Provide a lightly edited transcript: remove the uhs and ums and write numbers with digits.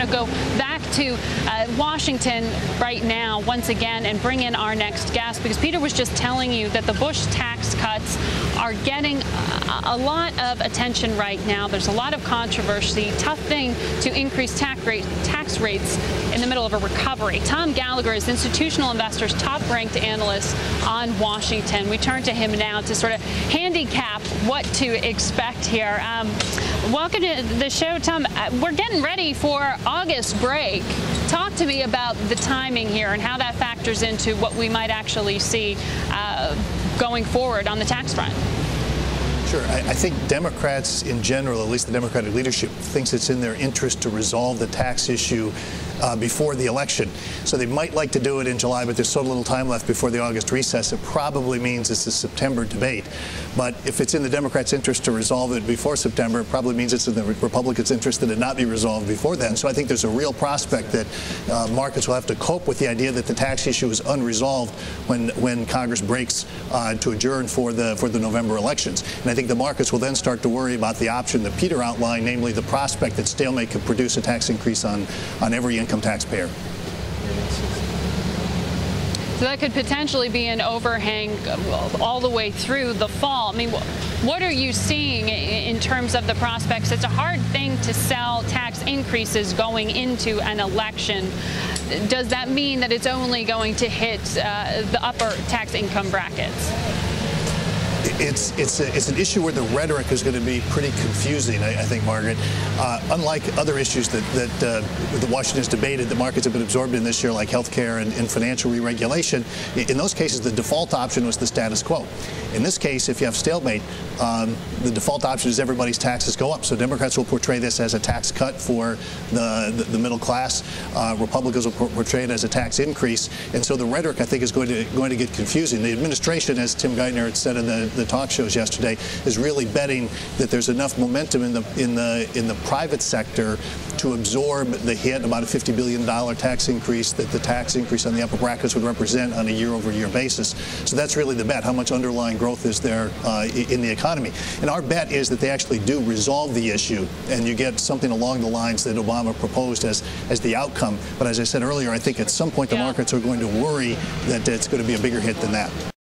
want to go back to Washington right now once again and bring in our next guest, because Peter was just telling you that the Bush tax cuts are getting a lot of attention right now. There's a lot of controversy. Tough thing to increase tax rates in the middle of a recovery. Tom Gallagher is Institutional Investors' top-ranked analyst on Washington. We turn to him now to sort of handicap what to expect here. Welcome to the show, Tom. We're getting ready for August break. Talk to me about the timing here and how that factors into what we might actually see going forward on the tax front. Sure. I think Democrats in general, at least the Democratic leadership, thinks it's in their interest to resolve the tax issue before the election. So they might like to do it in July, but there's so little time left before the August recess, it probably means it's a September debate. But if it's in the Democrats' interest to resolve it before September, it probably means it's in the Republicans' interest that it not be resolved before then. So I think there's a real prospect that markets will have to cope with the idea that the tax issue is unresolved when Congress breaks to adjourn for the November elections. And I think the markets will then start to worry about the option that Peter outlined, namely the prospect that stalemate could produce a tax increase on every income taxpayer. So that could potentially be an overhang all the way through the fall. I mean, what are you seeing in terms of the prospects? It's a hard thing to sell tax increases going into an election. Does that mean that it's only going to hit the upper tax income brackets? It's an issue where the rhetoric is going to be pretty confusing, I think, Margaret. Unlike other issues that Washington has debated, the markets have been absorbed in this year, like health care and financial re-regulation. In those cases, the default option was the status quo. In this case, if you have stalemate, the default option is everybody's taxes go up. So Democrats will portray this as a tax cut for the middle class. Republicans will portray it as a tax increase. And so the rhetoric, I think, is going to get confusing. The administration, as Tim Geithner had said in the talk shows yesterday, is really betting that there's enough momentum in the private sector to absorb the hit, about a $50 billion tax increase that the tax increase on the upper brackets would represent on a year-over-year basis. So that's really the bet, how much underlying growth is there in the economy. And our bet is that they actually do resolve the issue, and you get something along the lines that Obama proposed as the outcome. But as I said earlier, I think at some point the markets are going to worry that it's going to be a bigger hit than that.